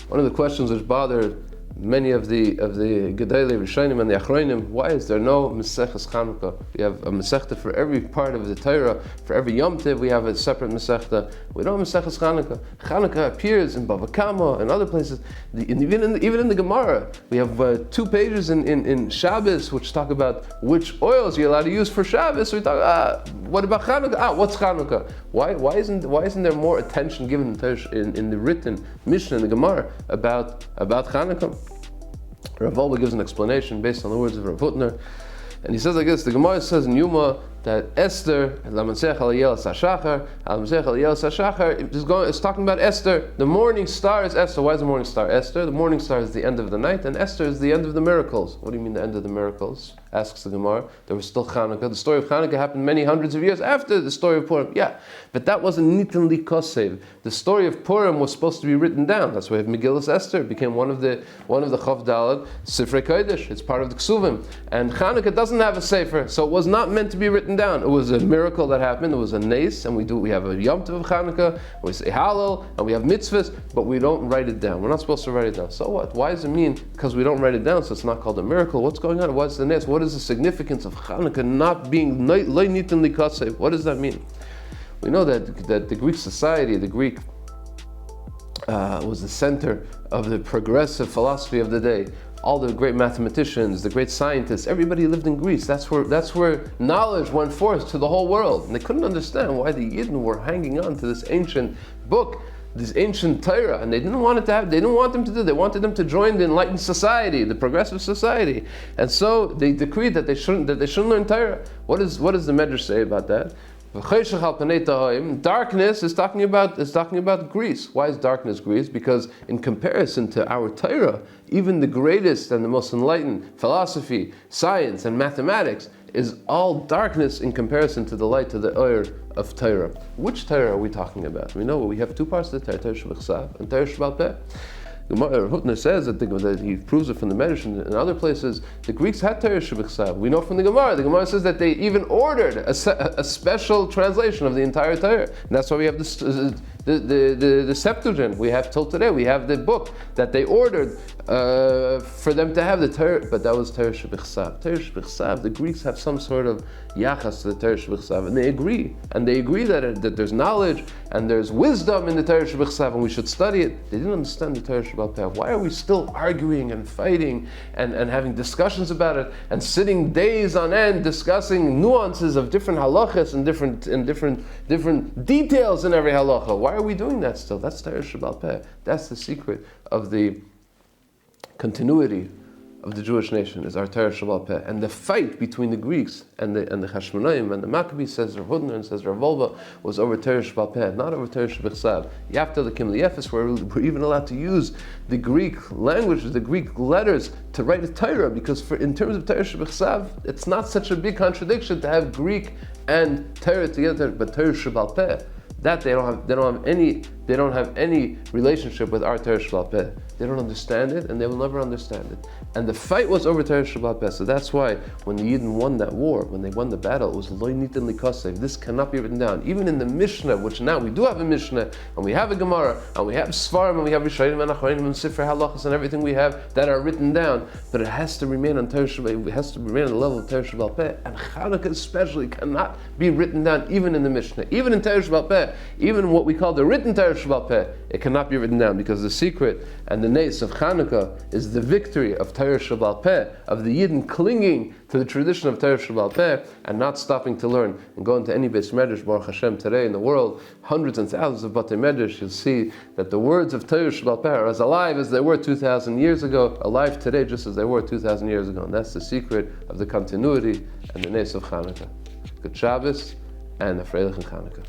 One of the questions which bothered many of the Gedolei Rishonim and the Achronim, why is there no Maseches Hannukah? We have a Masechta for every part of the Torah. For every Yom Tov, we have a separate Masechta. We don't have Maseches Hannukah. Hannukah appears in Bava Kama and other places. Even in the Gemara, we have 2 pages in Shabbos which talk about which oils you're allowed to use for Shabbos. So we talk, what about Hannukah? What's Hannukah? Why isn't there more attention given in the written Mishnah in the Gemara about Hannukah? Rav Wolbe gives an explanation based on the words of Rav Hutner, and he says like this: the Gemara says in Yuma that Esther, is talking about Esther. The morning star is Esther. Why is the morning star Esther? The morning star is the end of the night, and Esther is the end of the miracles. What do you mean the end of the miracles? Asks the Gemara. There was still Hannukah. The story of Hannukah happened many hundreds of years after the story of Purim. Yeah, but that wasn't nitan likosev. The story of Purim was supposed to be written down. That's why Megillas Esther became one of the Chav Dalad Sifrei Kodesh. It's part of the Ksuvim, and Hannukah doesn't have a sefer, so it was not meant to be written down. It was a miracle that happened. It was a nes, and we have a Yom Tov of Hanukkah, we say Hallel, and we have mitzvahs, but we don't write it down. We're not supposed to write it down. So what? Why does it mean because we don't write it down, so it's not called a miracle? What's going on? What's the nes? What is the significance of Hanukkah not being lo nitan likasev? What does that mean? We know that the Greek society, the Greek was the center of the progressive philosophy of the day. All the great mathematicians, the great scientists, everybody lived in Greece. That's where knowledge went forth to the whole world. And they couldn't understand why the Yidden were hanging on to this ancient book, this ancient Torah, and they didn't want them to do. They wanted them to join the enlightened society, the progressive society. And so they decreed that they shouldn't learn Torah. What does the Medrash say about that? Darkness is talking about Greece. Why is darkness Greece? Because in comparison to our Torah, even the greatest and the most enlightened philosophy, science, and mathematics is all darkness in comparison to the light, to the oir of Torah. Which Torah are we talking about? We know we have 2 parts of the Torah, Torah Shebechsav and Torah Shebal Peh. Hutner says that he proves it from the Medrash and in other places. The Greeks had Torah Shebechsav. We know from the Gemara. The Gemara says that they even ordered a special translation of the entire Torah. And that's why we have the Septuagint. We have till today. We have the book that they ordered for them to have the Torah. But that was Torah Shebechsav. Torah Shebechsav. The Greeks have some sort of yachas to the Torah Shebechsav, and they agree. And they agree that there's knowledge and there's wisdom in the Torah Shebechsav, and we should study it. They didn't understand the Torah Shebechsav. Why are we still arguing and fighting and having discussions about it and sitting days on end discussing nuances of different halachas and different details in every halacha? Why are we doing that still? That's Torah Shebal Peh. That's the secret of the continuity of the Jewish nation, is our Torah Shebal Peh. And the fight between the Greeks and the Hashmonaim and the Maccabees, says Rav Hutner and says Rav Wolbe, was over Torah Shebal Peh, not over Torah Shebechsav. Yafta l'kim liyefes, where we're even allowed to use the Greek language, the Greek letters, to write a Torah, because in terms of Torah Shebechsav, it's not such a big contradiction to have Greek and Torah together, but Torah Shebal Peh, that they don't have any relationship with our Torah Shebal Peh. They don't understand it, and they will never understand it. And the fight was over Torah Shebal Peh. So that's why when the Yidden won that war, when they won the battle, it was lo nitan likasev. This cannot be written down. Even in the Mishnah, which now we do have a Mishnah, and we have a Gemara, and we have Svarim, and we have Rishonim and Achronim and Sifrei Halachas, and everything we have that are written down, but it has to remain on Torah Shebal. It has to remain on the level of Torah Shebal Peh. And Hannukah especially cannot be written down, even in the Mishnah, even in Torah Shebal Peh, even what we call the written Torah Shebal Peh. It cannot be written down, because the secret and the nes of Hannukah is the victory of Torah Shebal Peh, of the Yidden clinging to the tradition of Torah Shebal Peh and not stopping to learn. And go into any Beis Medrash, Baruch Hashem, today in the world, hundreds and thousands of Batei Medrash, you'll see that the words of Torah Shebal Peh are as alive as they were 2,000 years ago, alive today just as they were 2,000 years ago. And that's the secret of the continuity and the nes of Hannukah. Good Shabbos and a Freilich Hanukkah.